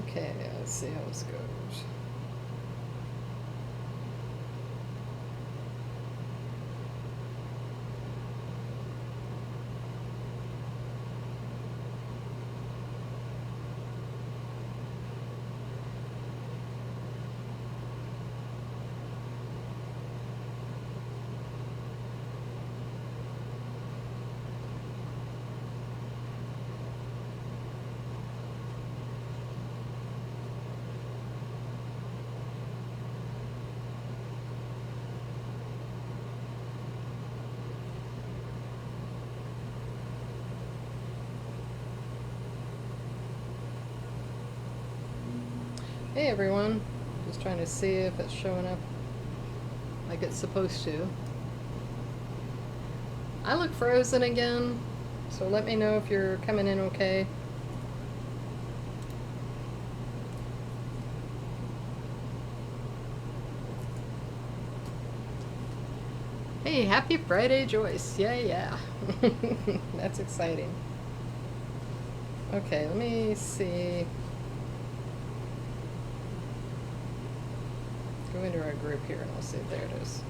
Okay, let's see how this goes. Hey everyone, just trying to see if it's showing up like it's supposed to. I look frozen again, so let me know if you're coming in okay. Hey, happy Friday, Joyce. Yeah. That's exciting. Okay, let me see. Go into our group here and we'll see. There it is.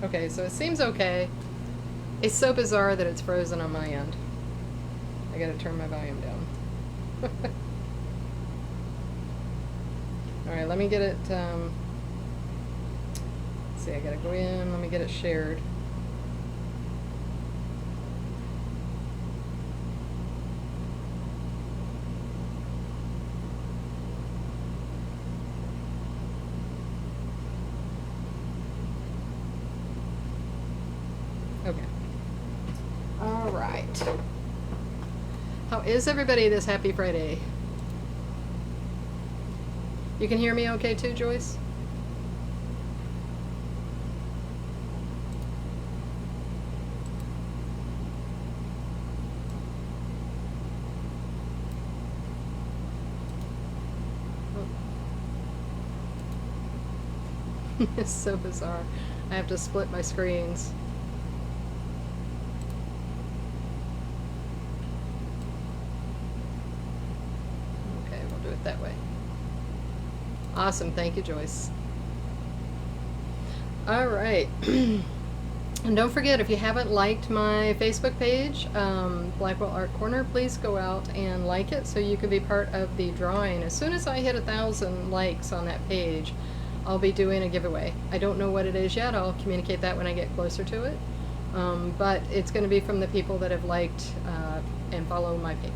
Okay, so it seems okay. It's so bizarre that it's frozen on my end. I gotta turn my volume down. Alright, let me get it, let's see, I gotta go in, let me get it shared. Okay. All right. How is everybody this happy Friday? You can hear me okay too, Joyce? It's so bizarre. I have to split my screens. Okay, we'll do it that way. Awesome, thank you, Joyce. All right. And don't forget, if you haven't liked my Facebook page, Blackwell Art Corner, please go out and like it so you can be part of the drawing. As soon as I hit 1,000 likes on that page, I'll be doing a giveaway. I don't know what it is yet. I'll communicate that when I get closer to it. But it's going to be from the people that have liked and follow my page.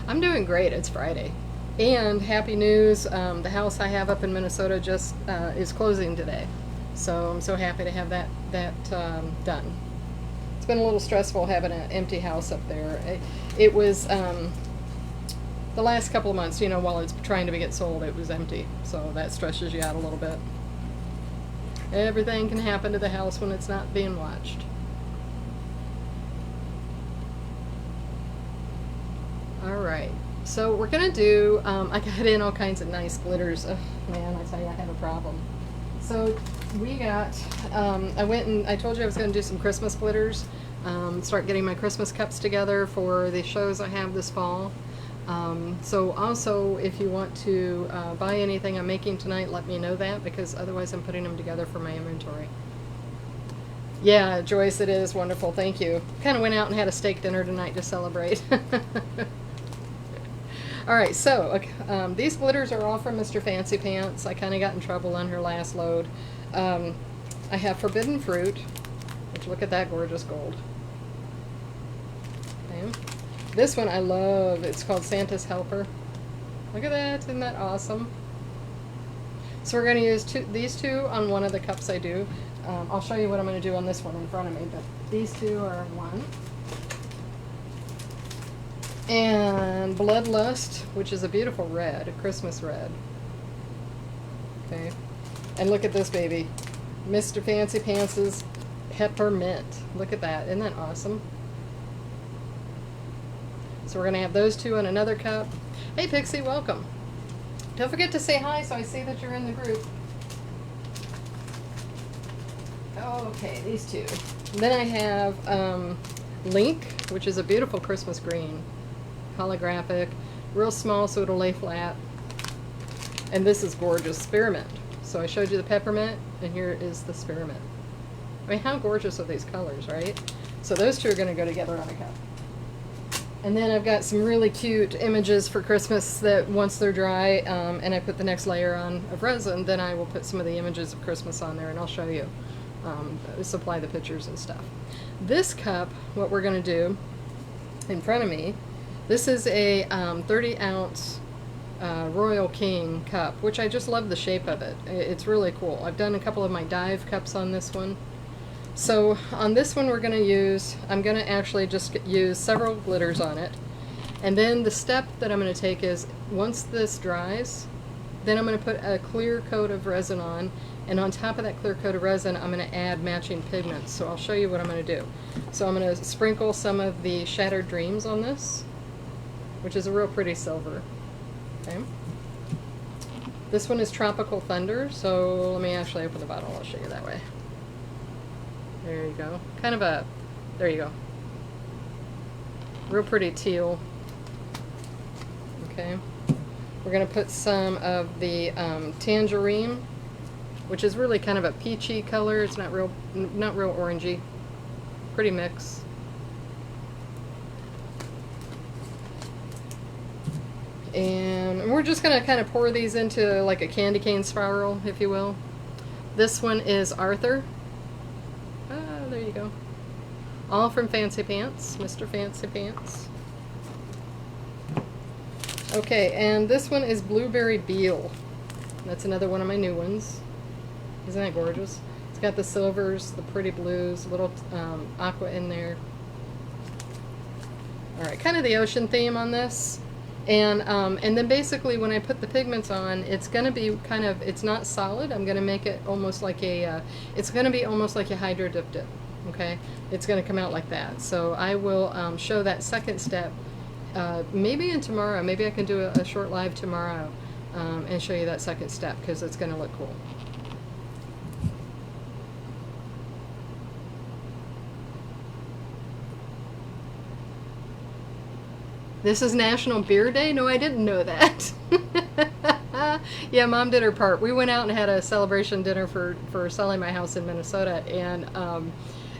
I'm doing great. It's Friday. And happy news, the house I have up in Minnesota just is closing today. So I'm so happy to have that done. It's been a little stressful having an empty house up there. It was the last couple of months, while it's trying to get sold, it was empty. So that stresses you out a little bit. Everything can happen to the house when it's not being watched. All right. So we're going to do, I got in all kinds of nice glitters. Oh, man, I tell you, I have a problem. So we got, I told you I was going to do some Christmas glitters, start getting my Christmas cups together for the shows I have this fall. So also, if you want to buy anything I'm making tonight, let me know that, because otherwise I'm putting them together for my inventory. Yeah, Joyce, it is wonderful. Thank you. Kind of went out and had a steak dinner tonight to celebrate. All right, so these glitters are all from Mr. Fancy Pants. I kind of got in trouble on her last load. I have Forbidden Fruit, which, look at that gorgeous gold. Okay. This one I love. It's called Santa's Helper. Look at that. Isn't that awesome? So we're going to use these two on one of the cups I do. I'll show you what I'm going to do on this one in front of me, but these two are one. And Bloodlust, which is a beautiful red, a Christmas red. Okay. And look at this baby. Mr. Fancy Pants' Peppermint. Look at that. Isn't that awesome? So we're going to have those two in another cup. Hey, Pixie, welcome. Don't forget to say hi so I see that you're in the group. Okay, these two. Then I have Link, which is a beautiful Christmas green. holographic, real small so it'll lay flat. And this is gorgeous, spearmint. So I showed you the peppermint, and here is the spearmint. I mean, how gorgeous are these colors, right? So those two are going to go together on a cup. And then I've got some really cute images for Christmas that once they're dry, and I put the next layer on of resin, then I will put some of the images of Christmas on there, and I'll show you, supply the pictures and stuff. This cup, what we're going to do in front of me, this is a 30-ounce Royal King cup, which I just love the shape of it. It's really cool. I've done a couple of my dive cups on this one. So on this one we're going to use, I'm going to actually just use several glitters on it. And then the step that I'm going to take is, once this dries, then I'm going to put a clear coat of resin on, and on top of that clear coat of resin I'm going to add matching pigments. So I'll show you what I'm going to do. So I'm going to sprinkle some of the Shattered Dreams on this, which is a real pretty silver. Okay. This one is Tropical Thunder, so let me actually open the bottle, I'll show you that way. There you go. Kind of a, there you go. Real pretty teal. Okay. We're going to put some of the Tangerine, which is really kind of a peachy color. It's not real orangey. Pretty mix. And we're just going to kind of pour these into like a candy cane spiral, if you will. This one is Arthur. There you go. All from Fancy Pants, Mr. Fancy Pants. Okay, and this one is Blueberry Beal. That's another one of my new ones. Isn't that gorgeous? It's got the silvers, the pretty blues, a little aqua in there. Alright, kind of the ocean theme on this. And then basically when I put the pigments on, it's going to be kind of, it's not solid. I'm going to make it almost like a, it's going to be almost like a hydro dipped it. Okay, it's going to come out like that. So I will show that second step maybe in tomorrow. Maybe I can do a short live tomorrow and show you that second step, because it's going to look cool. This is National Beer Day? No, I didn't know that. Yeah, Mom did her part. We went out and had a celebration dinner for selling my house in Minnesota,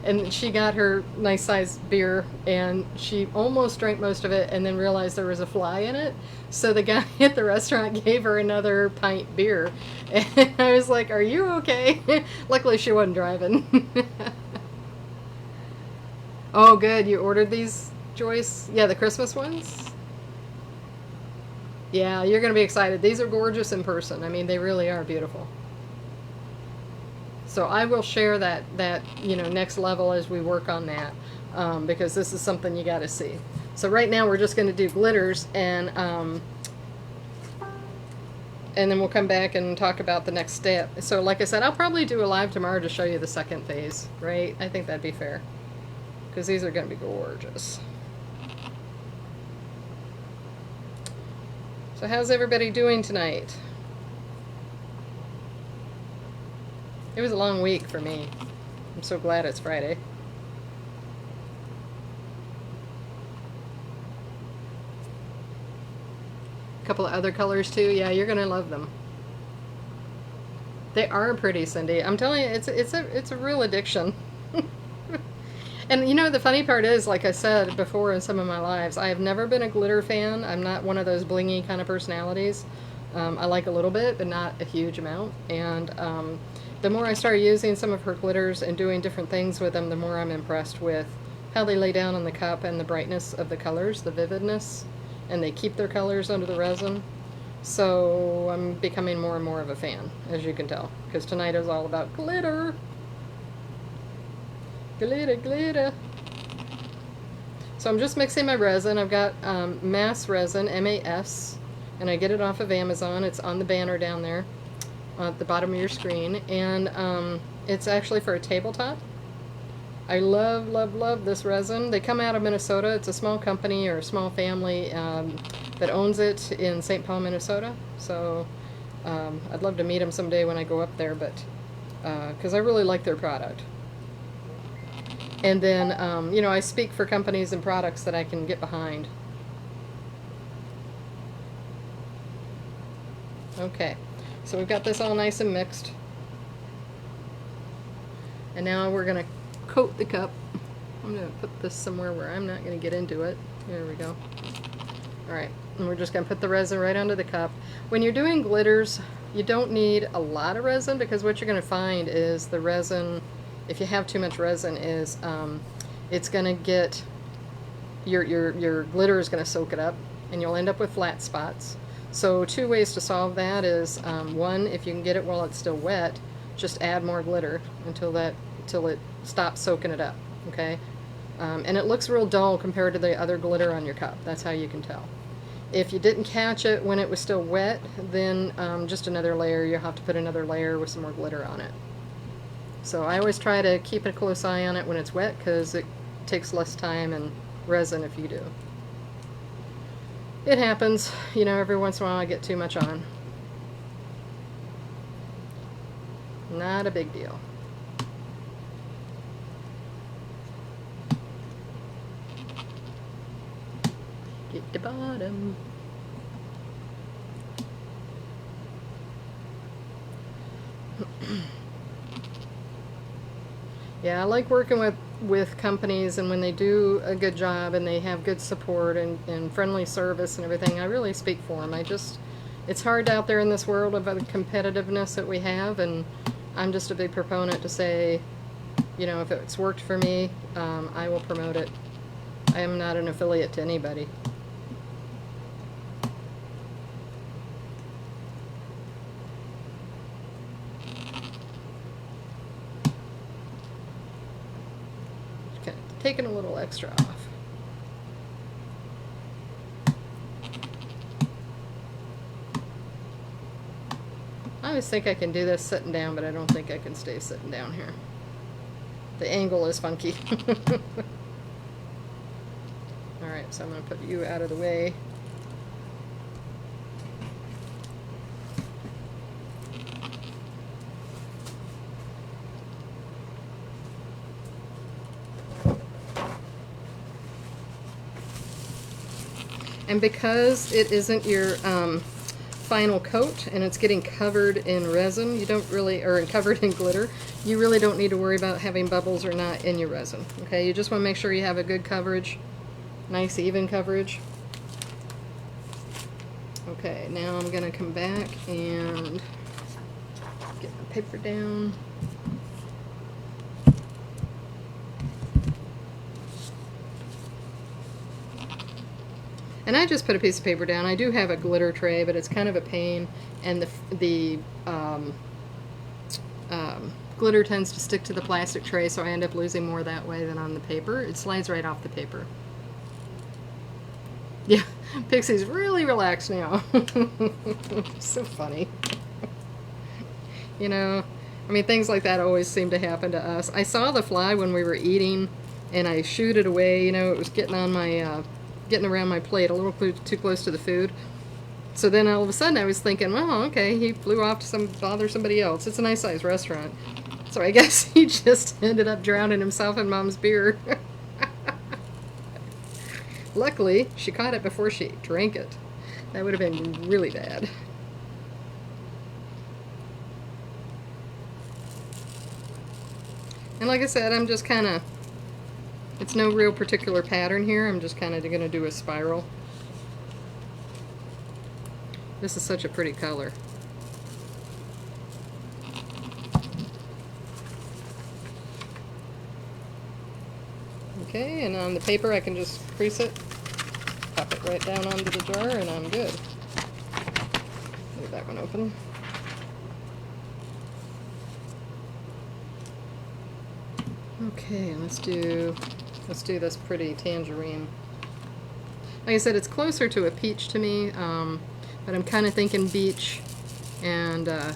and she got her nice sized beer, and she almost drank most of it and then realized there was a fly in it. So the guy at the restaurant gave her another pint beer. And I was like, are you okay? Luckily she wasn't driving. Oh good, you ordered these, Joyce? Yeah, the Christmas ones? Yeah, you're going to be excited. These are gorgeous in person. I mean, they really are beautiful. So I will share that you know, next level as we work on that, because this is something you got to see. So right now we're just going to do glitters, and then we'll come back and talk about the next step. So like I said, I'll probably do a live tomorrow to show you the second phase, right? I think that'd be fair, because these are going to be gorgeous. So how's everybody doing tonight? It was a long week for me. I'm so glad it's Friday. A couple of other colors too. Yeah, you're gonna love them. They are pretty, Cindy. I'm telling you, it's a real addiction. And you know, the funny part is, like I said before in some of my lives, I have never been a glitter fan. I'm not one of those blingy kind of personalities. I like a little bit, but not a huge amount. And the more I start using some of her glitters and doing different things with them, the more I'm impressed with how they lay down on the cup and the brightness of the colors, the vividness, and they keep their colors under the resin. So I'm becoming more and more of a fan, as you can tell, because tonight is all about glitter. Glitter, glitter. So I'm just mixing my resin. I've got Mass Resin, M-A-S, and I get it off of Amazon. It's on the banner down there at the bottom of your screen, and it's actually for a tabletop. I love, love, love this resin. They come out of Minnesota. It's a small company or a small family that owns it in St. Paul, Minnesota. So I'd love to meet them someday when I go up there, but because I really like their product. And then, you know, I speak for companies and products that I can get behind. Okay, so we've got this all nice and mixed. And now we're going to coat the cup. I'm going to put this somewhere where I'm not going to get into it. There we go. Alright, and we're just going to put the resin right onto the cup. When you're doing glitters, you don't need a lot of resin, because what you're going to find is the resin, if you have too much resin, is it's going to get, your glitter is going to soak it up, and you'll end up with flat spots. So two ways to solve that is, one, if you can get it while it's still wet, just add more glitter until it stops soaking it up, okay? And it looks real dull compared to the other glitter on your cup. That's how you can tell. If you didn't catch it when it was still wet, then just another layer. You'll have to put another layer with some more glitter on it. So I always try to keep a close eye on it when it's wet, because it takes less time and resin if you do. It happens, you know, every once in a while I get too much on. Not a big deal. Get the bottom. Yeah, I like working with companies, and when they do a good job and they have good support and friendly service and everything, I really speak for them. It's hard out there in this world of the competitiveness that we have, and I'm just a big proponent to say, you know, if it's worked for me, I will promote it. I am not an affiliate to anybody. Okay, taking a little extra off. I always think I can do this sitting down, but I don't think I can stay sitting down here. The angle is funky. Alright, so I'm going to put you out of the way. And because it isn't your final coat and it's getting covered in resin, you don't really, or covered in glitter, you really don't need to worry about having bubbles or not in your resin. Okay, you just want to make sure you have a good coverage, nice even coverage. Okay, now I'm going to come back and get my paper down. And I just put a piece of paper down. I do have a glitter tray, but it's kind of a pain, and the glitter tends to stick to the plastic tray, so I end up losing more that way than on the paper. It slides right off the paper. Yeah, Pixie's really relaxed now. So funny. You know, I mean, things like that always seem to happen to us. I saw the fly when we were eating, and I shooed it away. You know, it was getting on my getting around my plate a little too close to the food. So then all of a sudden I was thinking, well, okay, he flew off to bother somebody else. It's a nice sized restaurant. So I guess he just ended up drowning himself in Mom's beer. Luckily, she caught it before she drank it. That would have been really bad. And like I said, I'm just kind of, it's no real particular pattern here. I'm just kind of going to do a spiral. This is such a pretty color. Okay, and on the paper I can just crease it, pop it right down onto the jar, and I'm good. Leave that one open. Okay, let's do this pretty tangerine. Like I said, it's closer to a peach to me, but I'm kind of thinking beach, and I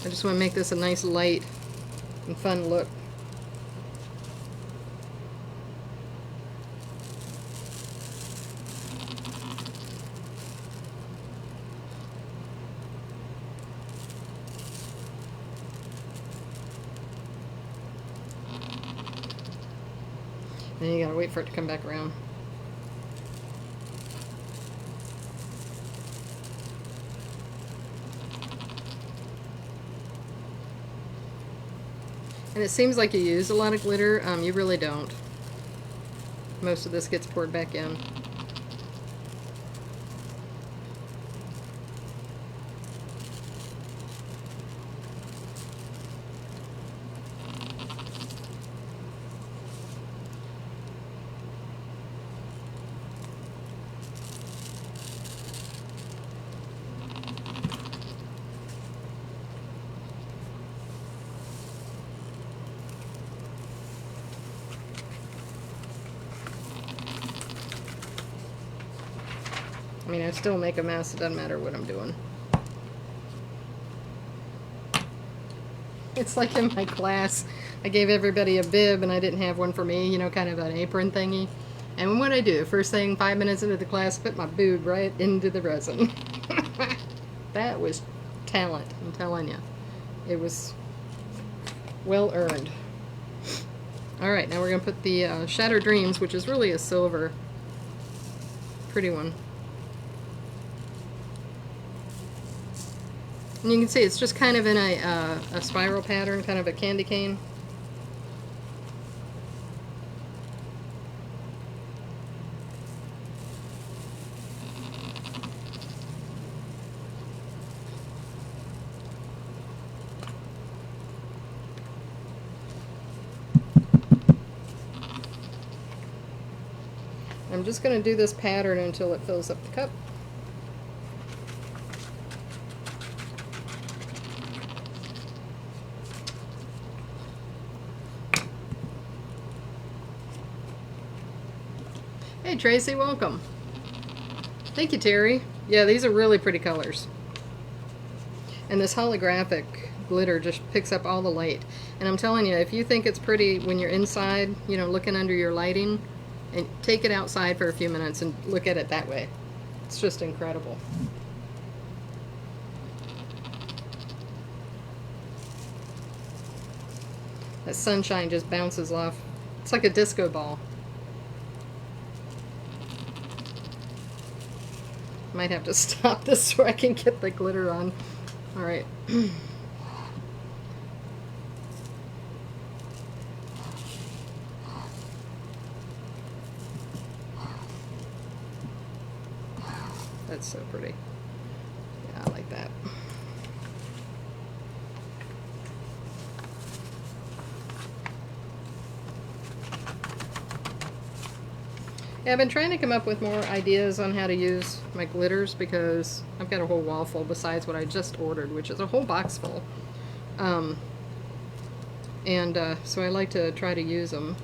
just want to make this a nice light and fun look. And you gotta wait for it to come back around. And it seems like you use a lot of glitter. You really don't. Most of this gets poured back in. I mean, I still make a mess. It doesn't matter what I'm doing. It's like in my class, I gave everybody a bib and I didn't have one for me, you know, kind of an apron thingy. And what I do, first thing, 5 minutes into the class, put my boob right into the resin. That was talent, I'm telling you. It was well earned. Alright, now we're going to put the Shattered Dreams, which is really a silver. Pretty one. And you can see it's just kind of in a spiral pattern, kind of a candy cane. I'm just going to do this pattern until it fills up the cup. Hey Tracy, welcome. Thank you, Terry. Yeah, these are really pretty colors. And this holographic glitter just picks up all the light. And I'm telling you, if you think it's pretty when you're inside, you know, looking under your lighting, and take it outside for a few minutes and look at it that way. It's just incredible. That sunshine just bounces off. It's like a disco ball. Might have to stop this so I can get the glitter on. Alright. That's so pretty. Yeah, I like that. Yeah, I've been trying to come up with more ideas on how to use my glitters because I've got a whole wall full besides what I just ordered, which is a whole box full. So I like to try to use them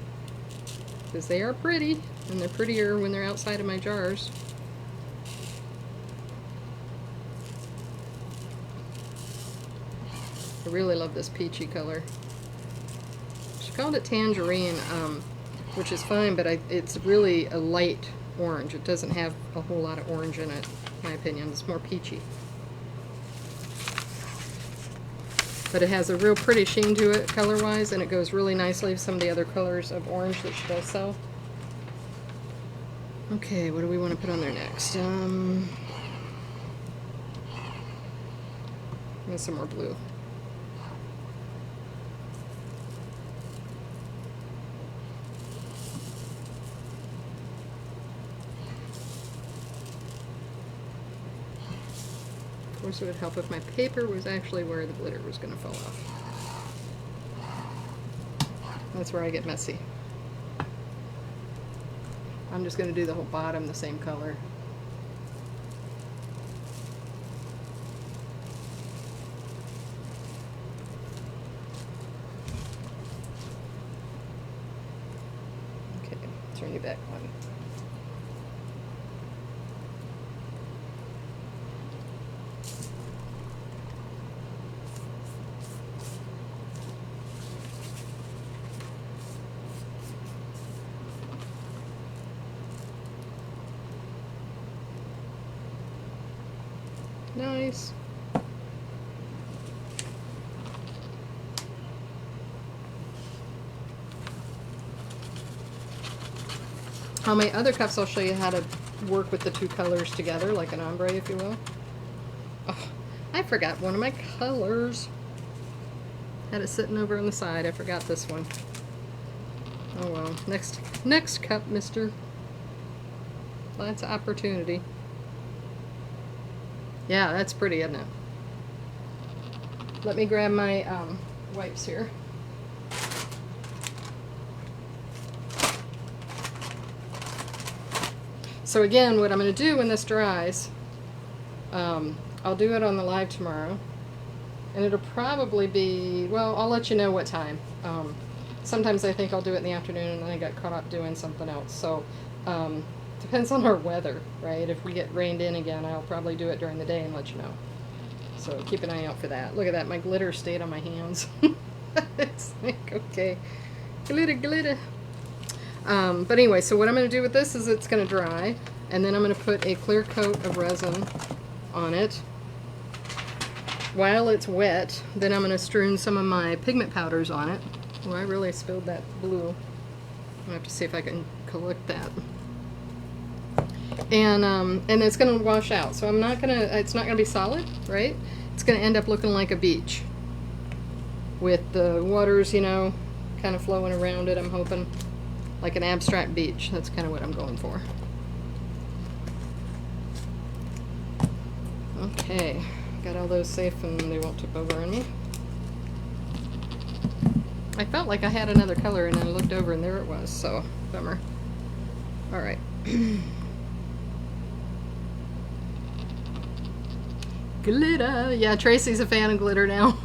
because they are pretty, and they're prettier when they're outside of my jars. I really love this peachy color. She called it tangerine, which is fine, but it's really a light orange. It doesn't have a whole lot of orange in it, in my opinion. It's more peachy. But it has a real pretty sheen to it color-wise, and it goes really nicely with some of the other colors of orange that she does sell. Okay, what do we want to put on there next? And some more blue. Of course, it would help if my paper was actually where the glitter was going to fall off. That's where I get messy. I'm just going to do the whole bottom the same color. Okay, turn you back one. Nice. On my other cups, I'll show you how to work with the two colors together, like an ombre, if you will. Oh, I forgot one of my colors. Had it sitting over on the side. I forgot this one. Oh well. Next cup, mister. Lots of opportunity. Yeah, that's pretty, isn't it? Let me grab my wipes here. So again, what I'm going to do when this dries, I'll do it on the live tomorrow. And it'll probably be, well, I'll let you know what time. Sometimes I think I'll do it in the afternoon and then I got caught up doing something else. So depends on our weather, right? If we get rained in again, I'll probably do it during the day and let you know. So keep an eye out for that. Look at that, my glitter stayed on my hands. It's like, okay, glitter, glitter. But anyway, so what I'm going to do with this is it's going to dry, and then I'm going to put a clear coat of resin on it. While it's wet, then I'm going to strewn some of my pigment powders on it. Oh, I really spilled that blue. I'll have to see if I can collect that. And it's going to wash out, so it's not going to be solid, right? It's going to end up looking like a beach with the waters, you know, kind of flowing around it, I'm hoping. Like an abstract beach. That's kind of what I'm going for. Okay, got all those safe and they won't tip over on me. I felt like I had another color and I looked over and there it was, so bummer. Alright. Glitter! Yeah, Tracy's a fan of glitter now.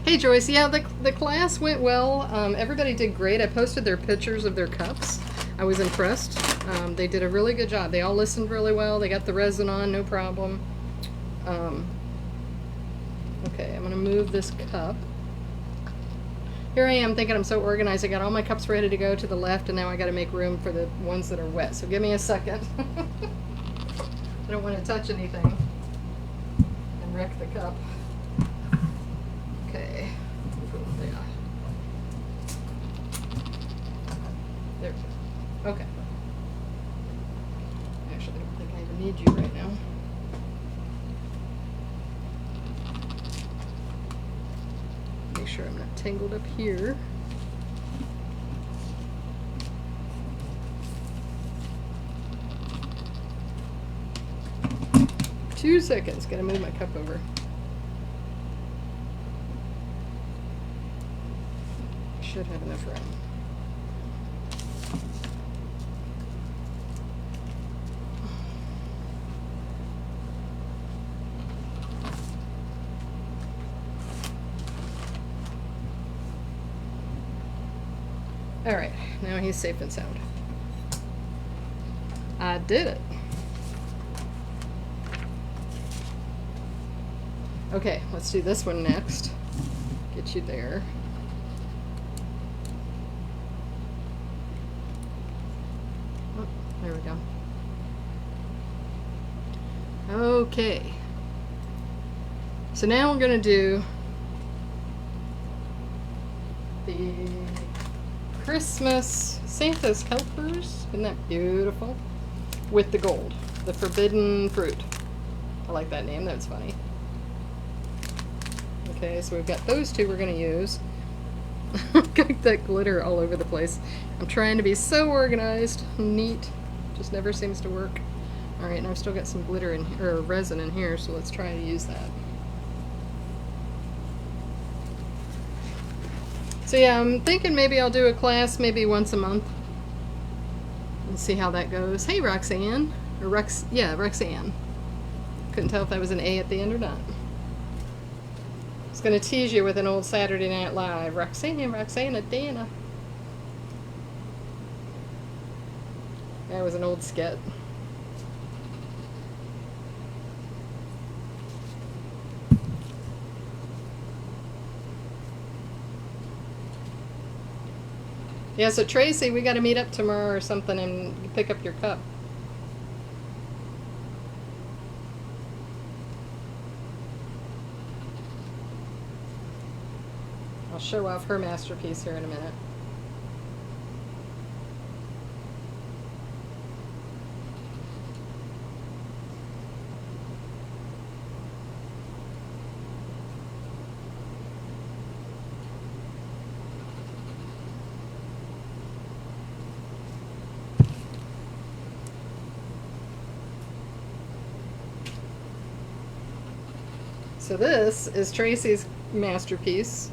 Hey Joyce, yeah, the class went well. Everybody did great. I posted their pictures of their cups. I was impressed. They did a really good job. They all listened really well. They got the resin on, no problem. Okay, I'm going to move this cup. Here I am thinking I'm so organized. I got all my cups ready to go to the left, and now I got to make room for the ones that are wet. So give me a second. I don't want to touch anything and wreck the cup. Okay. There we go. Okay. Actually, I don't think I even need you right now. Make sure I'm not tangled up here. Two seconds. Gotta move my cup over. Should have enough room. All right, now he's safe and sound. I did it. Okay, let's do this one next. Get you there. Oh, there we go. Okay. So now we're going to do the Christmas Santa's helpers. Isn't that beautiful? With the gold, the forbidden fruit. I like that name, that's funny. Okay, so we've got those two we're going to use. Got that glitter all over the place. I'm trying to be so organized, neat, just never seems to work. Alright, and I've still got some glitter in here, or resin in here, so let's try to use that. So yeah, I'm thinking maybe I'll do a class maybe once a month and see how that goes. Hey Roxanne, or Roxanne. Couldn't tell if that was an A at the end or not. I was going to tease you with an old Saturday Night Live. Roxanne, Dana. That was an old skit. Yeah, so Tracy, we got to meet up tomorrow or something and pick up your cup. I'll show off her masterpiece here in a minute. So this is Tracy's masterpiece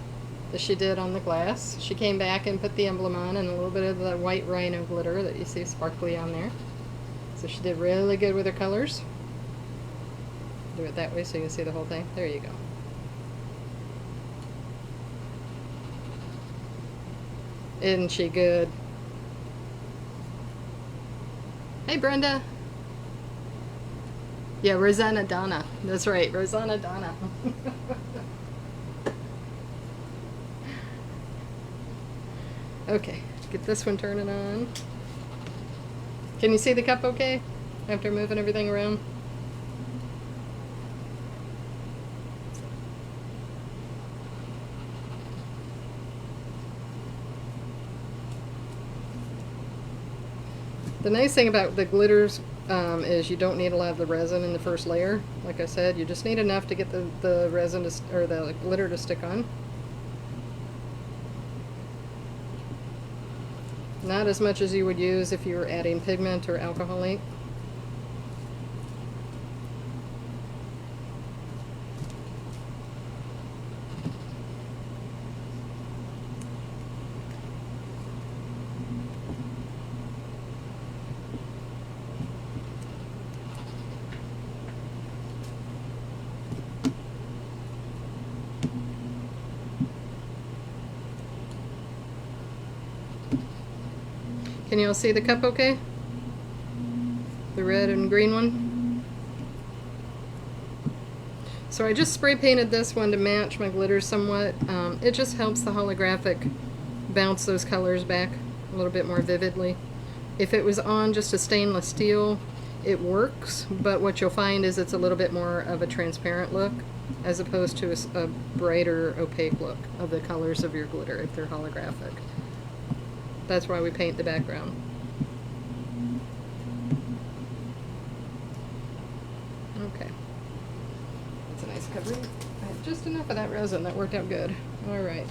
that she did on the glass. She came back and put the emblem on and a little bit of the white rhino glitter that you see sparkly on there. So she did really good with her colors. Do it that way so you can see the whole thing. There you go. Isn't she good? Hey, Brenda. Yeah, Rosanna Donna. That's right, Rosanna Donna. Okay, get this one turning on. Can you see the cup okay after moving everything around? The nice thing about the glitters is you don't need a lot of the resin in the first layer. Like I said, you just need enough to get the resin to, or the glitter to stick on. Not as much as you would use if you were adding pigment or alcohol ink. Can you all see the cup okay? The red and green one? So I just spray painted this one to match my glitter somewhat. It just helps the holographic bounce those colors back a little bit more vividly. If it was on just a stainless steel, it works, but what you'll find is it's a little bit more of a transparent look as opposed to a brighter opaque look of the colors of your glitter if they're holographic. That's why we paint the background. Okay. That's a nice covering. I have just enough of that resin. That worked out good. Alright.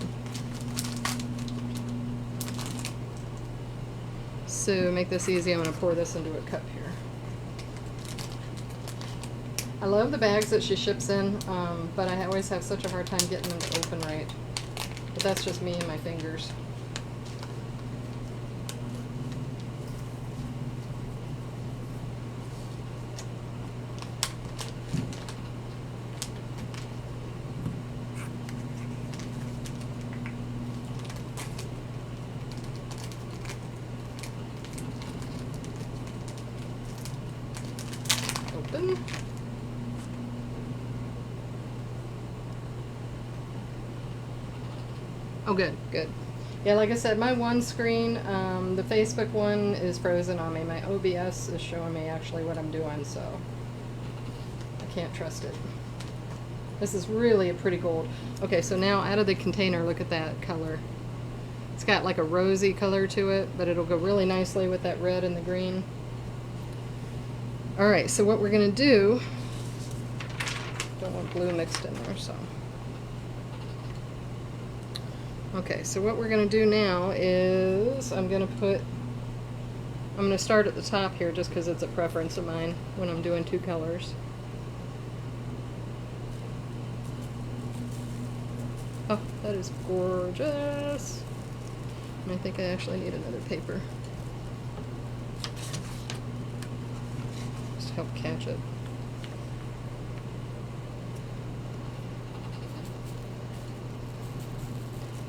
So, make this easy, I'm going to pour this into a cup here. I love the bags that she ships in, but I always have such a hard time getting them to open right. But that's just me and my fingers. Open. Oh, good, good. Yeah, like I said, my one screen, the Facebook one is frozen on me. My OBS is showing me actually what I'm doing, so I can't trust it. This is really a pretty gold. Okay, so now out of the container, look at that color. It's got like a rosy color to it, but it'll go really nicely with that red and the green. Alright, so what we're going to do, don't want blue mixed in there, so. Okay, so what we're going to do now is I'm going to start at the top here just because it's a preference of mine when I'm doing two colors. Oh, that is gorgeous. And I think I actually need another paper. Just to help catch it.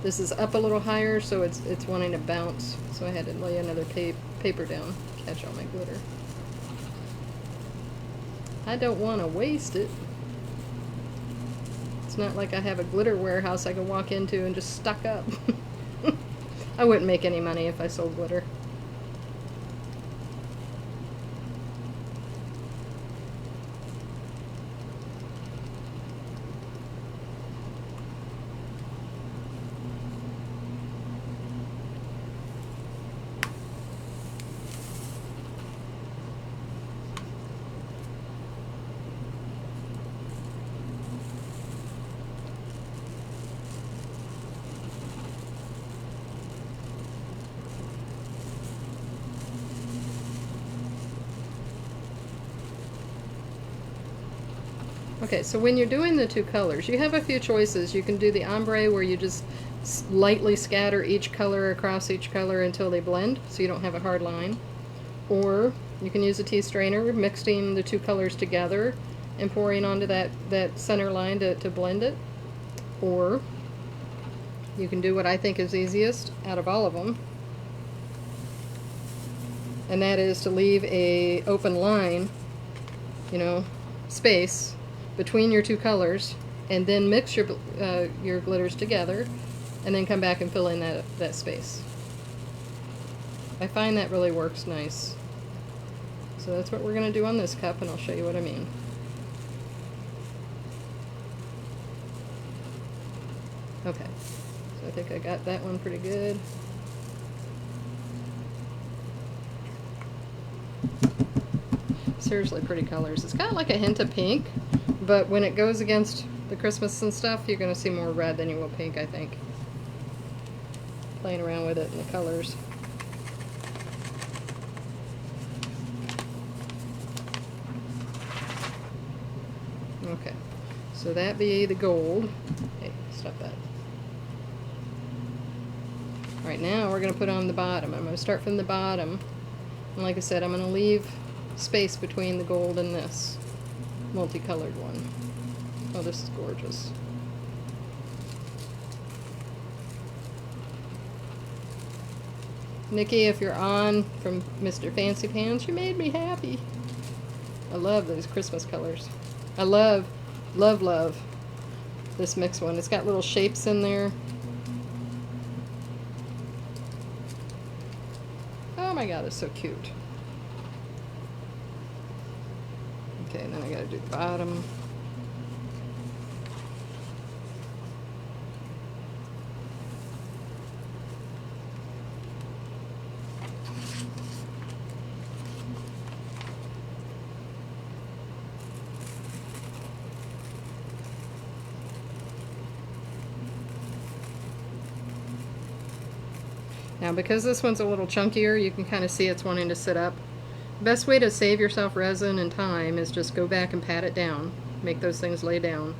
This is up a little higher, so it's wanting to bounce. So I had to lay another paper down to catch all my glitter. I don't want to waste it. It's not like I have a glitter warehouse I can walk into and just stock up. I wouldn't make any money if I sold glitter. Okay, so when you're doing the two colors, you have a few choices. You can do the ombre where you just lightly scatter each color across each color until they blend, so you don't have a hard line. Or you can use a tea strainer, mixing the two colors together and pouring onto that center line to blend it. Or you can do what I think is easiest out of all of them, and that is to leave a open line, you know, space between your two colors, and then mix your glitters together, and then come back and fill in that space. I find that really works nice. So that's what we're going to do on this cup, and I'll show you what I mean. Okay, so I think I got that one pretty good. Seriously pretty colors. It's got like a hint of pink, but when it goes against the Christmas and stuff, you're going to see more red than you will pink, I think. Playing around with it in the colors. Okay, so that be the gold. Hey, stop that. Alright, now we're going to put on the bottom. I'm going to start from the bottom. And like I said, I'm going to leave space between the gold and this multicolored one. Oh, this is gorgeous. Nikki, if you're on from Mr. Fancy Pants, you made me happy. I love those Christmas colors. I love this mixed one. It's got little shapes in there. Oh my god, it's so cute. Okay, and then I gotta do the bottom. Now, because this one's a little chunkier, you can kind of see it's wanting to sit up. Best way to save yourself resin and time is just go back and pat it down. Make those things lay down.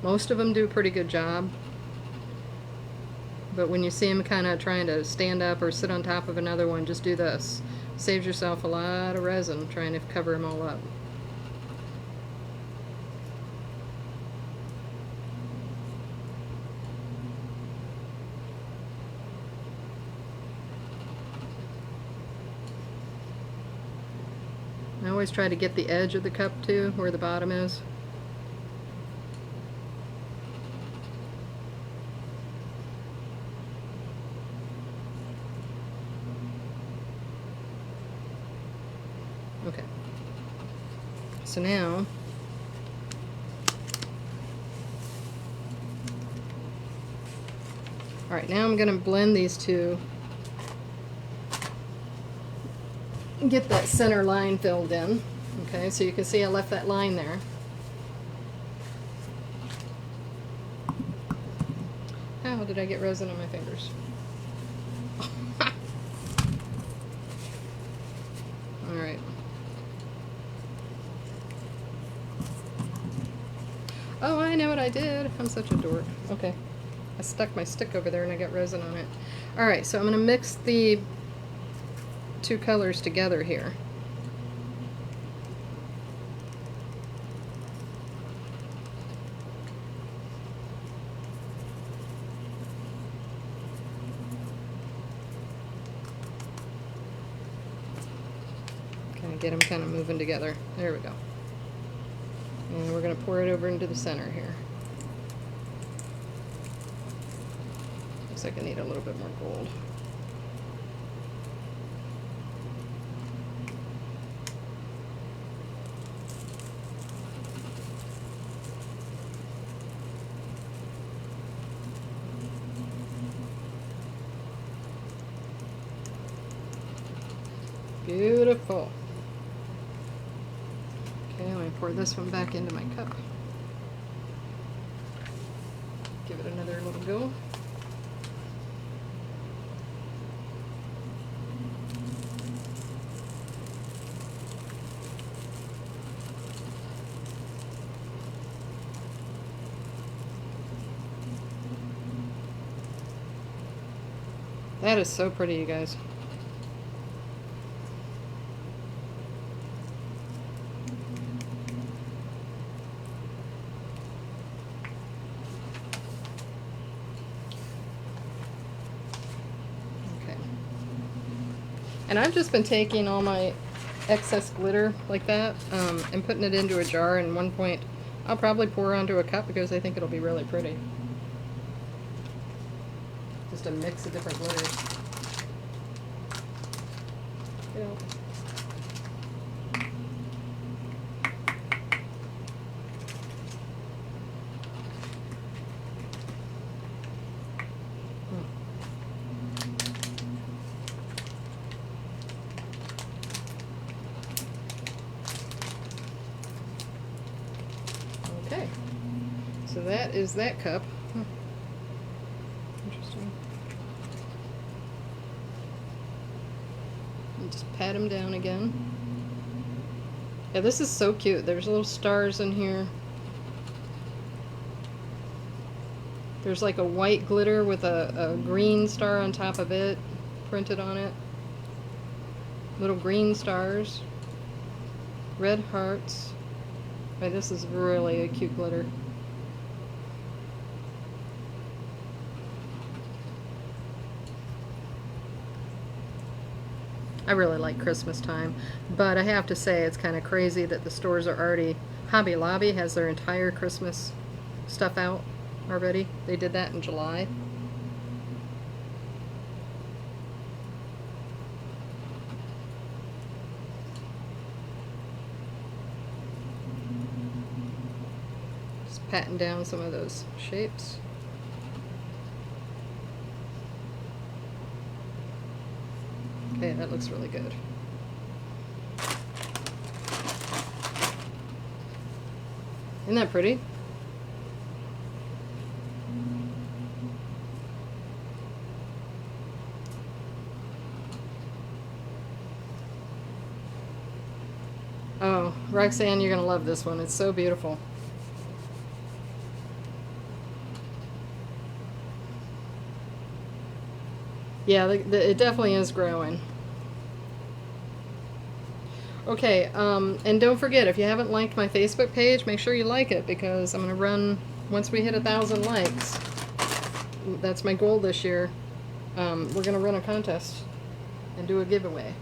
Most of them do a pretty good job. But when you see them kind of trying to stand up or sit on top of another one, just do this. Saves yourself a lot of resin trying to cover them all up. I always try to get the edge of the cup too, where the bottom is. Okay. So now, alright, now I'm going to blend these two. Get that center line filled in. Okay, so you can see I left that line there. How did I get resin on my fingers? Alright. Oh, I know what I did. I'm such a dork. Okay. I stuck my stick over there and I got resin on it. Alright, so I'm going to mix the two colors together here. Kind of get them kind of moving together. There we go. And we're going to pour it over into the center here. Looks like I need a little bit more gold. Beautiful. Okay, I'm going to pour this one back into my cup. Give it another little go. That is so pretty, you guys. Okay. And I've just been taking all my excess glitter like that and putting it into a jar, and one point I'll probably pour onto a cup because I think it'll be really pretty. Just a mix of different glitters. Yeah. Okay, so that is that cup. Interesting. And just pat them down again. Yeah, this is so cute. There's little stars in here. There's like a white glitter with a green star on top of it, printed on it. Little green stars. Red hearts. Right, this is really a cute glitter. I really like Christmas time, but I have to say it's kind of crazy that the stores are already... Hobby Lobby has their entire Christmas stuff out already. They did that in July. Just patting down some of those shapes. Okay, that looks really good. Isn't that pretty? Oh, Roxanne, you're gonna love this one. It's so beautiful. Yeah, it definitely is growing. Okay, and don't forget, if you haven't liked my Facebook page, make sure you like it, because I'm going to run, once we hit 1,000 likes, that's my goal this year, we're going to run a contest and do a giveaway.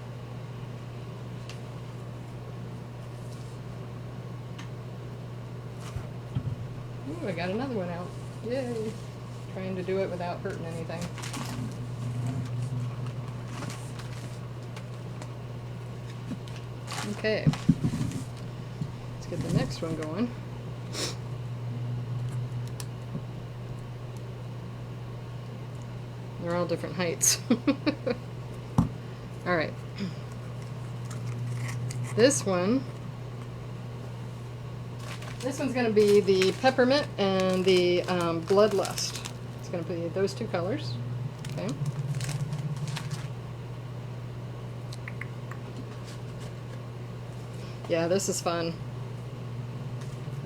Ooh, I got another one out. Yay! Trying to do it without hurting anything. Okay, let's get the next one going. They're all different heights. All right, this one's going to be the peppermint and the bloodlust. It's going to be those two colors. Okay. Yeah, this is fun.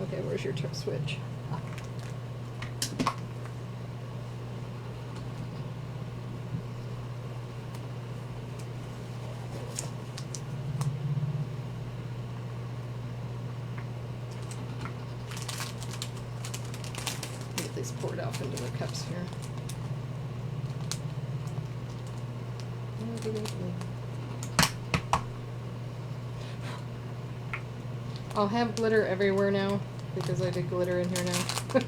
Okay, where's your switch? Get these poured off into the cups here. I'll have glitter everywhere now because I did glitter in here now.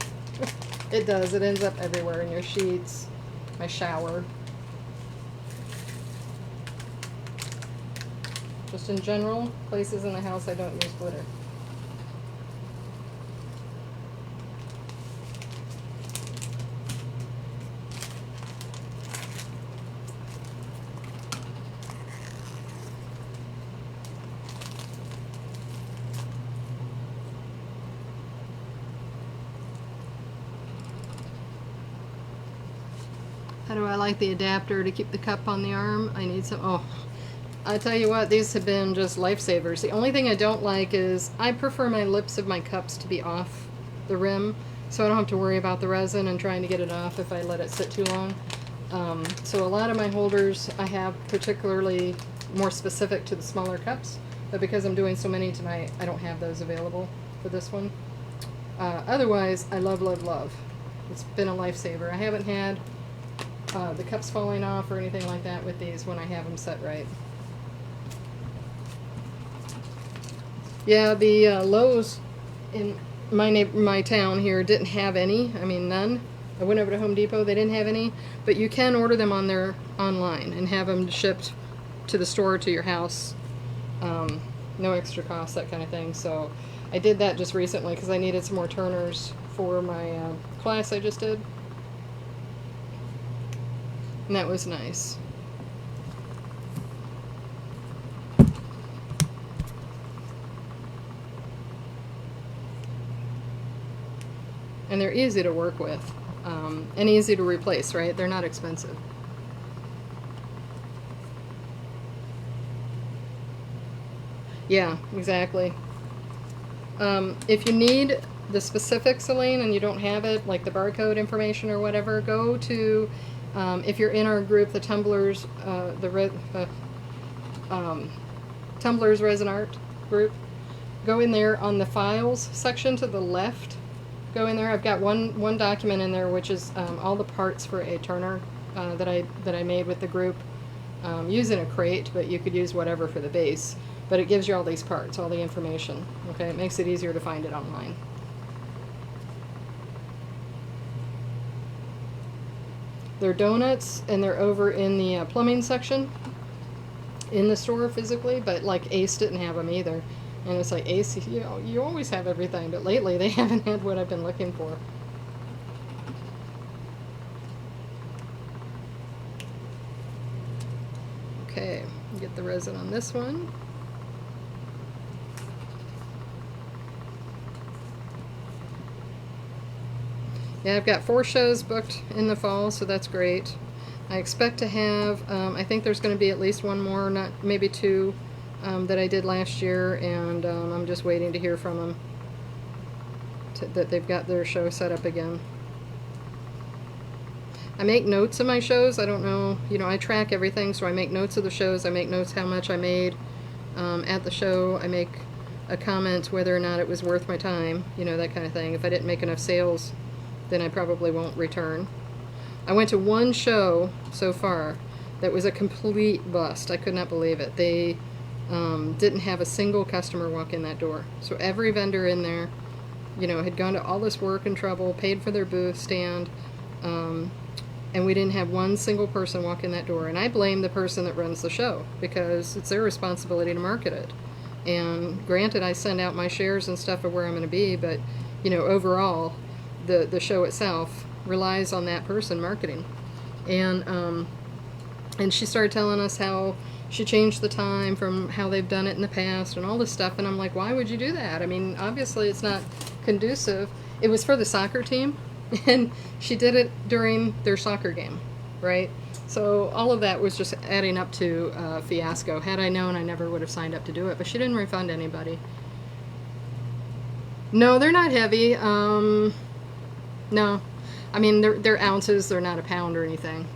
It does. It ends up everywhere in your sheets, my shower. Just in general, places in the house I don't use glitter. How do I like the adapter to keep the cup on the arm? I need some, oh, I tell you what, these have been just lifesavers. The only thing I don't like is I prefer my lips of my cups to be off the rim, so I don't have to worry about the resin and trying to get it off if I let it sit too long. So a lot of my holders I have particularly more specific to the smaller cups, but because I'm doing so many tonight, I don't have those available for this one. Otherwise, I love, love, love. It's been a lifesaver. I haven't had the cups falling off or anything like that with these when I have them set right. Yeah, the Lowe's in my town here didn't have any. I mean, none. I went over to Home Depot, they didn't have any, but you can order them on their online and have them shipped to the store to your house. No extra cost, that kind of thing. So I did that just recently because I needed some more turners for my class I just did. And that was nice. And they're easy to work with, and easy to replace, right? They're not expensive. Yeah, exactly. If you need the specific Celine and you don't have it, like the barcode information or whatever, go to, if you're in our group, the Tumblers, Tumblers Resin Art group, go in there on the files section to the left. Go in there. I've got one document in there which is all the parts for a turner that I made with the group, using a crate, but you could use whatever for the base. But it gives you all these parts, all the information. Okay, it makes it easier to find it online. They're donuts, and they're over in the plumbing section in the store physically, but like Ace didn't have them either. And it's like, Ace, you know, you always have everything, but lately they haven't had what I've been looking for. Okay, get the resin on this one. Yeah, I've got 4 shows booked in the fall, so that's great. I expect to have, I think there's going to be at least one more, not maybe 2, that I did last year, and I'm just waiting to hear from them that they've got their show set up again. I make notes of my shows. I don't know, you know, I track everything, so I make notes of the shows. I make notes how much I made at the show. I make a comment whether or not it was worth my time, you know, that kind of thing. If I didn't make enough sales, then I probably won't return. I went to one show so far that was a complete bust. I could not believe it. They didn't have a single customer walk in that door. So every vendor in there, you know, had gone to all this work and trouble, paid for their booth stand, and we didn't have one single person walk in that door. And I blame the person that runs the show, because it's their responsibility to market it. And granted, I send out my shares and stuff of where I'm going to be, but, you know, overall, the show itself relies on that person marketing. And she started telling us how she changed the time from how they've done it in the past and all this stuff, and I'm like, why would you do that? I mean, obviously it's not conducive. It was for the soccer team, and she did it during their soccer game, right? So all of that was just adding up to a fiasco. Had I known, I never would have signed up to do it, but she didn't refund anybody. No, they're not heavy. No. I mean, they're ounces, they're not a pound or anything.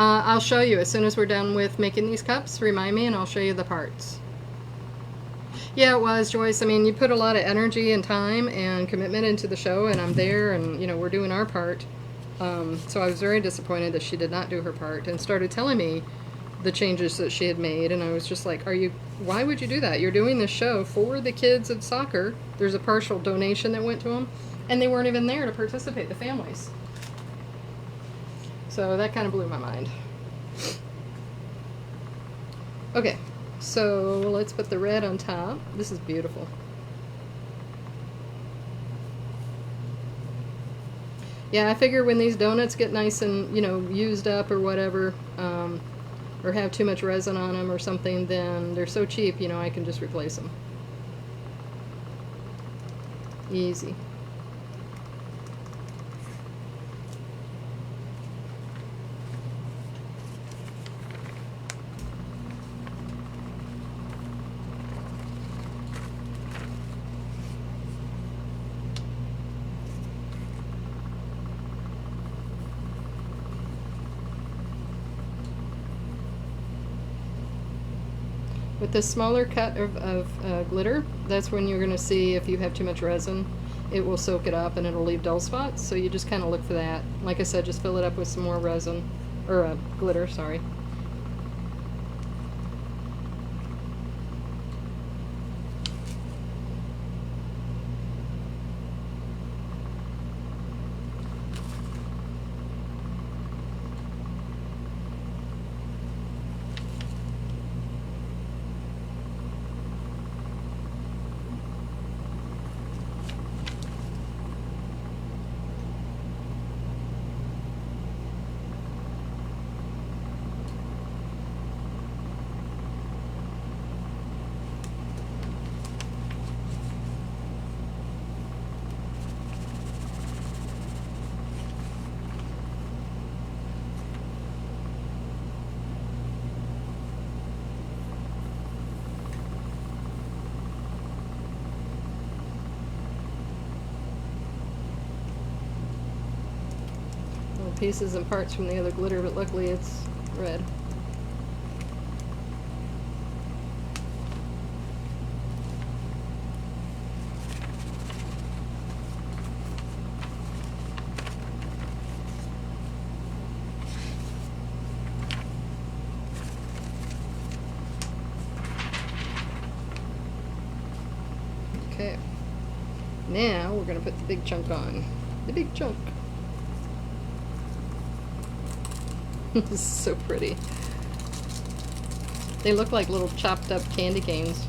I'll show you as soon as we're done with making these cups. Remind me and I'll show you the parts. Yeah, it was, Joyce. I mean, you put a lot of energy and time and commitment into the show, and I'm there, and, you know, we're doing our part. So I was very disappointed that she did not do her part and started telling me the changes that she had made, and I was just like, why would you do that? You're doing this show for the kids of soccer. There's a partial donation that went to them, and they weren't even there to participate, the families. So that kind of blew my mind. Okay, so let's put the red on top. This is beautiful. Yeah, I figure when these donuts get nice and, you know, used up or whatever, or have too much resin on them or something, then they're so cheap, you know, I can just replace them. Easy. with this smaller cut of glitter, that's when you're going to see if you have too much resin. It will soak it up and it'll leave dull spots, so you just kind of look for that. Like I said, just fill it up with some more resin, or glitter, sorry. Pieces and parts from the other glitter, but luckily it's red. Okay, now we're going to put the big chunk on. The big chunk. This is so pretty. They look like little chopped up candy canes.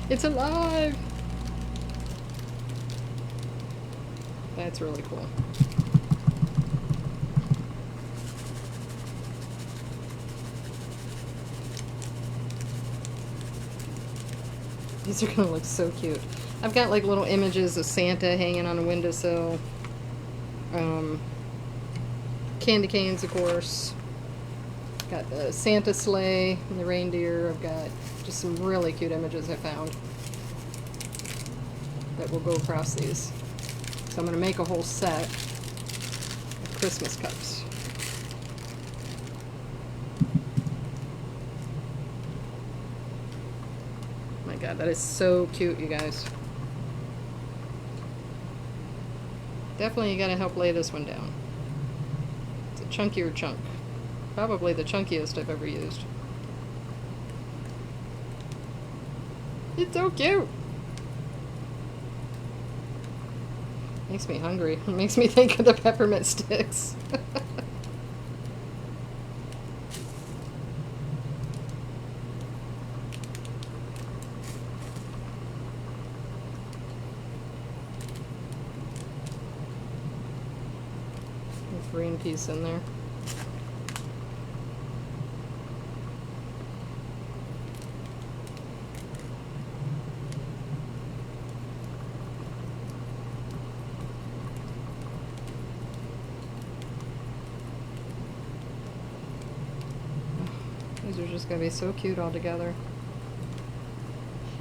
It's alive! That's really cool. These are gonna look so cute. I've got like little images of Santa hanging on a windowsill. Candy canes, of course. Got the Santa sleigh and the reindeer. I've got just some really cute images I found that will go across these. So I'm going to make a whole set of Christmas cups. My God, that is so cute, you guys. Definitely you got to help lay this one down. It's a chunkier chunk. Probably the chunkiest I've ever used. It's so cute! Makes me hungry. It makes me think of the peppermint sticks. Green piece in there. These are just going to be so cute all together.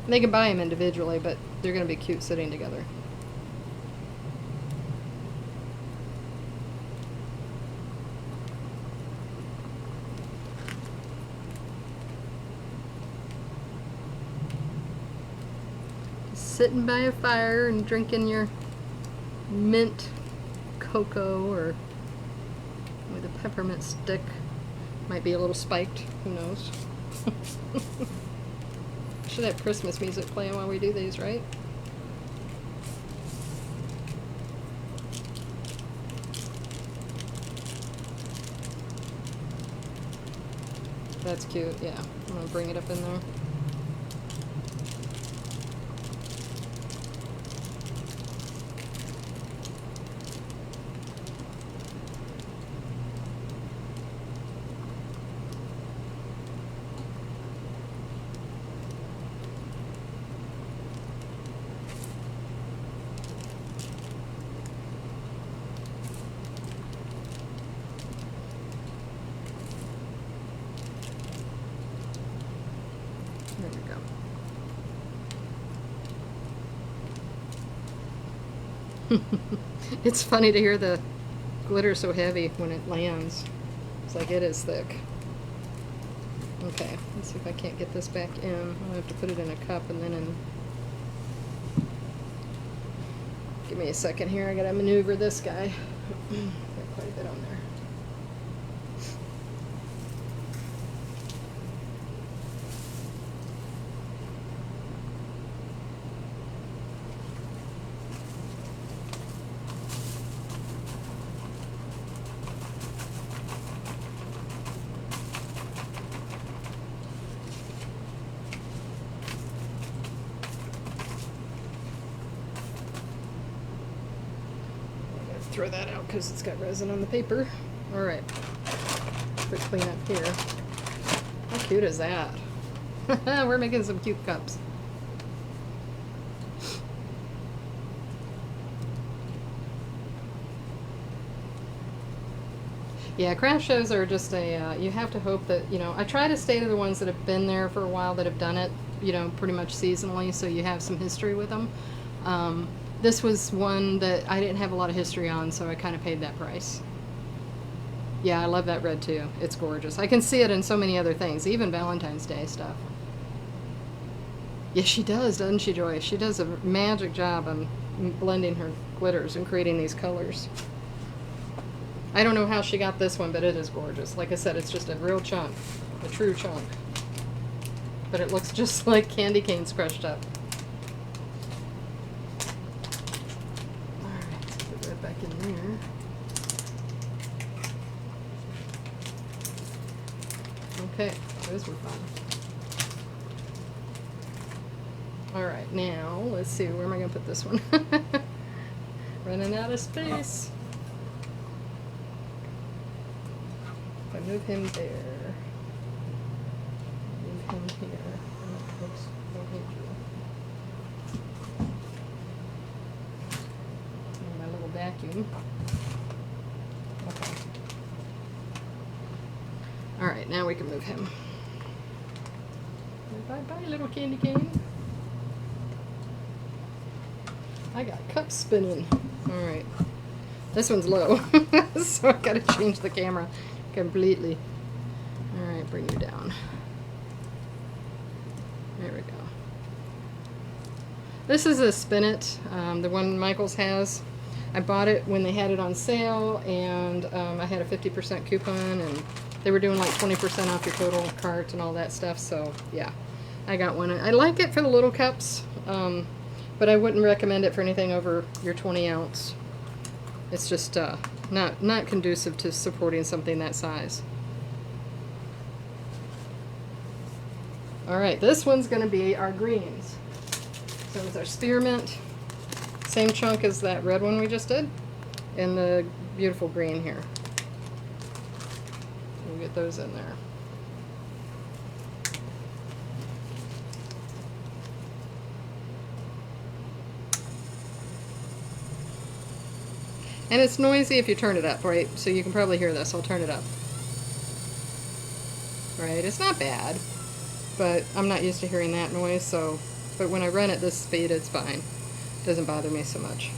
And they can buy them individually, but they're going to be cute sitting together. Sitting by a fire and drinking your mint cocoa or with a peppermint stick. Might be a little spiked, who knows. Should have Christmas music playing while we do these, right? That's cute, yeah. I'm gonna bring it up in there. we go. It's funny to hear the glitter so heavy when it lands. It's like it is thick. Okay, let's see if I can't get this back in. I'll have to put it in a cup and then in... Give me a second here, I gotta maneuver this guy. Got quite a bit on there. Throw that out because it's got resin on the paper. Alright, quick clean up here. How cute is that? We're making some cute cups. Yeah, craft shows are just a, you have to hope that, you know, I try to stay to the ones that have been there for a while, that have done it, you know, pretty much seasonally, so you have some history with them. This was one that I didn't have a lot of history on, so I kind of paid that price. Yeah, I love that red too. It's gorgeous. I can see it in so many other things, even Valentine's Day stuff. Yeah, she does, doesn't she, Joy? She does a magic job on blending her glitters and creating these colors. I don't know how she got this one, but it is gorgeous. Like I said, it's just a real chunk, a true chunk. But it looks just like candy canes crushed up. Back in there. Okay, those were fun. Alright, now let's see, where am I going to put this one? Running out of space. If I move him there, move him here. Oops, don't hit you. Vacuum. Okay. Alright, now we can move him. Bye bye, little candy cane. I got cups spinning. Alright. This one's low, so I gotta change the camera completely. Alright, bring you down. There we go. This is a Spin-It, the one Michaels has. I bought it when they had it on sale, and I had a 50% coupon, and they were doing like 20% off your total cart and all that stuff, so yeah, I got one. I like it for the little cups, but I wouldn't recommend it for anything over your 20 ounce. It's just not conducive to supporting something that size. Alright, this one's going to be our greens. So it's our spearmint. Same chunk as that red one we just did, and the beautiful green here. We'll get those in there. And it's noisy if you turn it up, right? So you can probably hear this. I'll turn it up. Right, it's not bad, but I'm not used to hearing that noise, so, but when I run at this speed, it's fine. Doesn't bother me so much.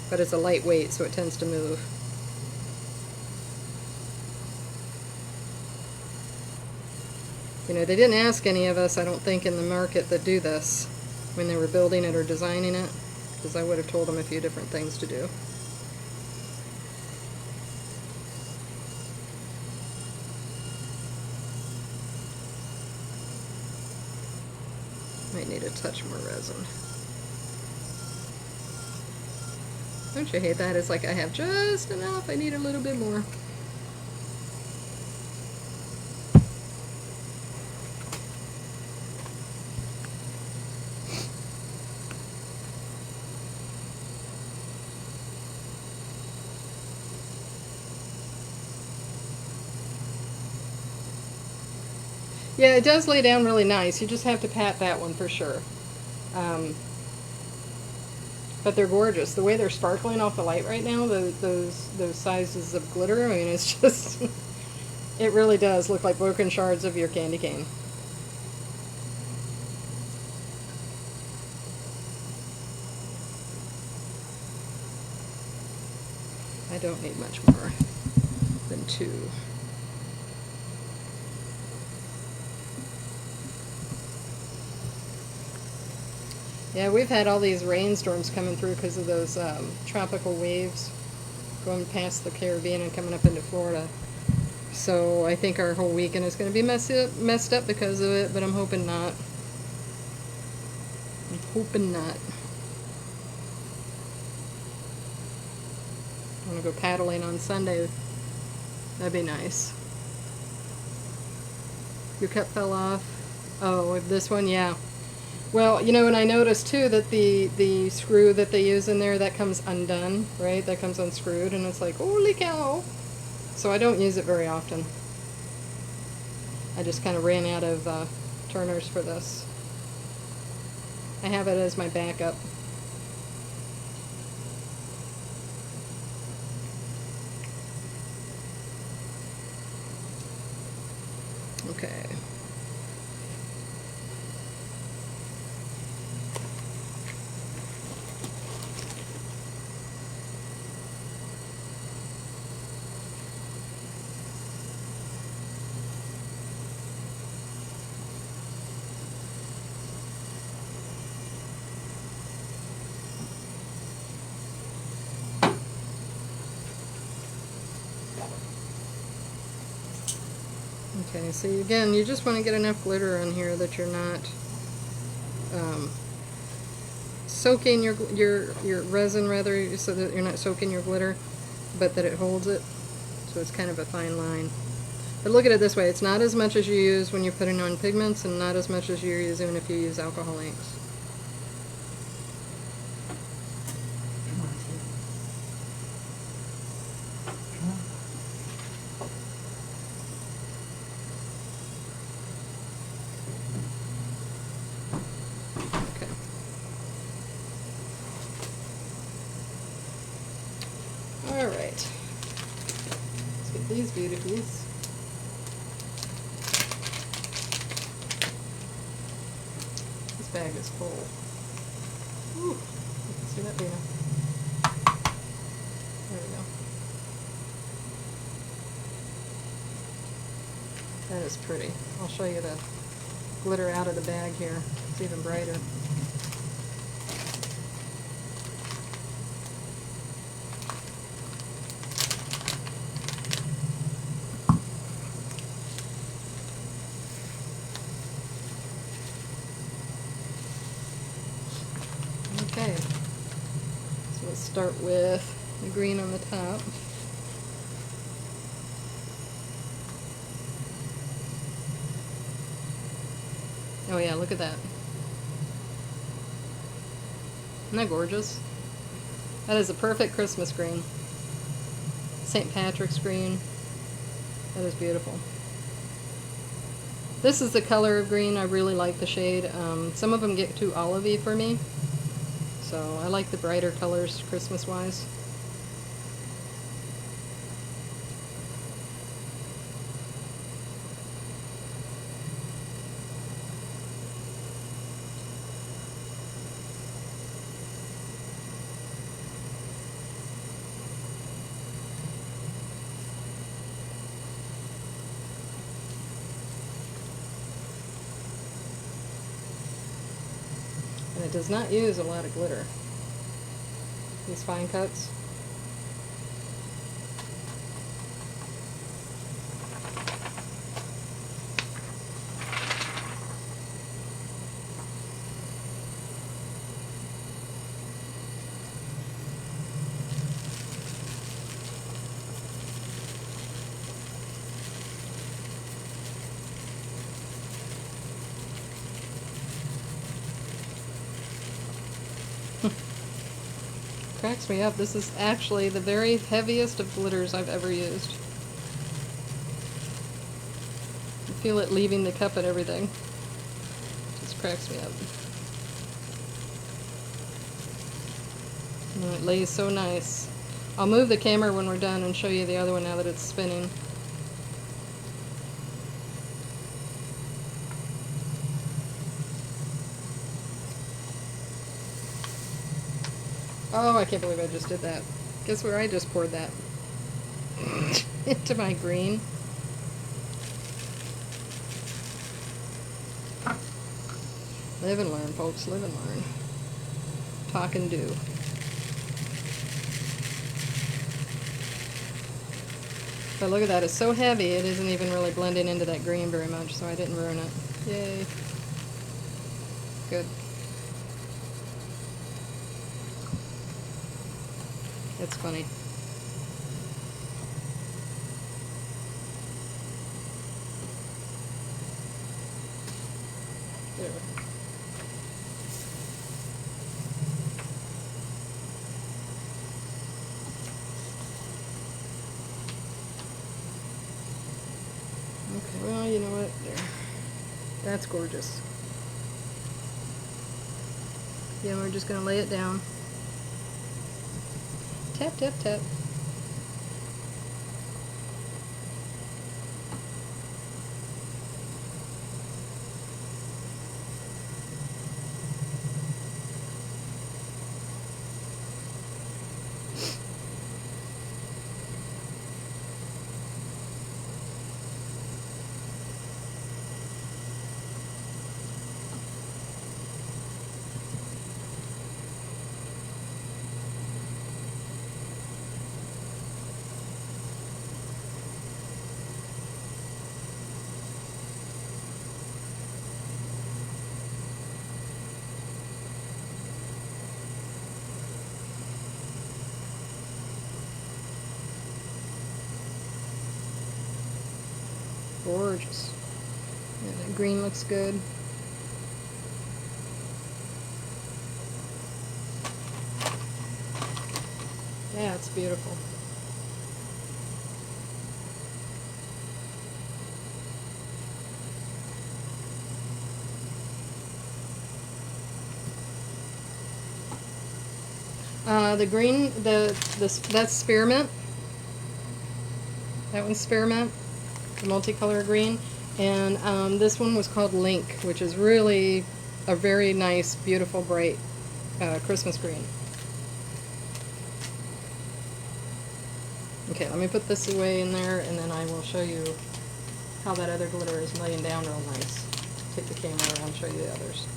But it's a lightweight, so it tends to move. You know, they didn't ask any of us, I don't think, in the market that do this when they were building it or designing it, because I would have told them a few different things to do. Might need a touch more resin. Don't you hate that? It's like I have just enough. I need a little bit more. Yeah, it does lay down really nice. You just have to pat that one for sure. But they're gorgeous. The way they're sparkling off the light right now, those sizes of glitter, I mean, it's just, it really does look like broken shards of your candy cane. I don't need much more than 2. Yeah, we've had all these rainstorms coming through because of those tropical waves going past the Caribbean and coming up into Florida. So I think our whole weekend is going to be messed up because of it, but I'm hoping not. I'm hoping not. I want to go paddling on Sunday. That'd be nice. Your cup fell off. Oh, this one, yeah. Well, you know, and I noticed too that the screw that they use in there, that comes undone, right? That comes unscrewed, and it's like, holy cow! So I don't use it very often. I just kind of ran out of turners for this. I have it as my backup. Okay. Okay, so again, you just want to get enough glitter on here that you're not soaking your resin, rather, so that you're not soaking your glitter, but that it holds it. So it's kind of a fine line. But look at it this way, it's not as much as you use when you're putting on pigments and not as much as you're using if you use alcohol inks. Alright, let's get these beauties. This bag is full. Ooh, you can see that, Dina. There we go. That is pretty. I'll show you the glitter out of the bag here. It's even brighter. Okay, so let's start with the green on the top. Oh yeah, look at that. Isn't that gorgeous? That is a perfect Christmas green. St. Patrick's green. That is beautiful. This is the color of green. I really like the shade. Some of them get too olivey for me. So I like the brighter colors Christmas-wise. And it does not use a lot of glitter. These fine cuts. Cracks me up. This is actually the very heaviest of glitters I've ever used. You feel it leaving the cup and everything. Just cracks me up. And it lays so nice. I'll move the camera when we're done and show you the other one now that it's spinning. Oh, I can't believe I just did that. Guess where I just poured that? Into my green. Live and learn, folks. Live and learn. Talk and do. But look at that. It's so heavy, it isn't even really blending into that green very much, so I didn't ruin it. Yay. Good. It's funny. There. Okay, well, you know what? There. That's gorgeous. Yeah, we're just going to lay it down. Tap, tap, tap. Gorgeous. Yeah, that green looks good. Yeah, it's beautiful. The green, that's spearmint. That one's spearmint, the multicolor green. And this one was called Link, which is really a very nice, beautiful, bright Christmas green. Okay, let me put this away in there, and then I will show you how that other glitter is laying down real nice. Take the camera around and show you the others.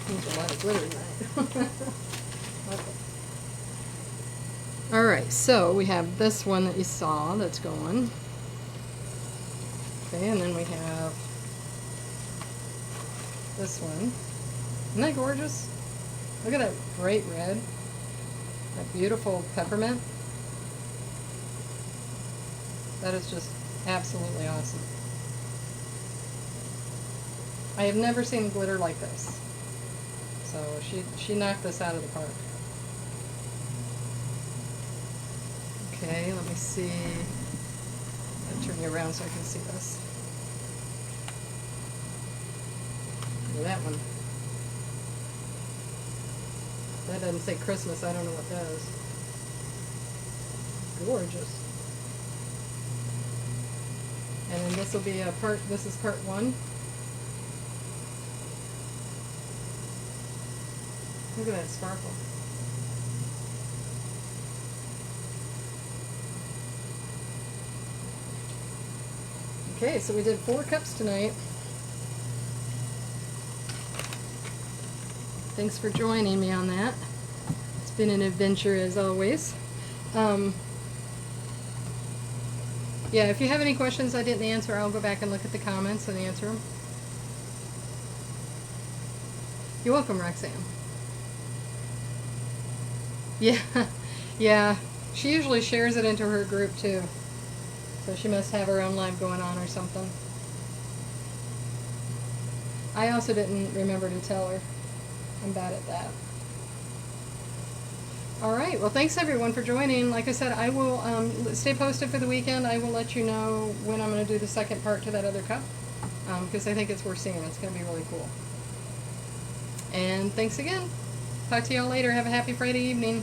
There's a lot of glitter tonight. Okay. Alright, so we have this one that you saw that's going. Okay, and then we have this one. Isn't that gorgeous? Look at that bright red. That beautiful peppermint. That is just absolutely awesome. I have never seen glitter like this. So she knocked this out of the park. Okay, let me see. I'll turn you around so I can see this. Look at that one. That doesn't say Christmas, I don't know what does. Gorgeous. And then this will be a part, this is part one. Look at that sparkle. Okay, so we did 4 cups tonight. Thanks for joining me on that. It's been an adventure as always. Yeah, if you have any questions I didn't answer, I'll go back and look at the comments and answer them. You're welcome, Roxanne. Yeah, yeah. She usually shares it into her group too. So she must have her own live going on or something. I also didn't remember to tell her. I'm bad at that. All right. Well, thanks everyone for joining. Like I said, I will stay posted for the weekend. I will let you know when I'm going to do the second part to that other cup, because I think it's worth seeing. It's going to be really cool. And thanks again. Talk to y'all later. Have a happy Friday evening.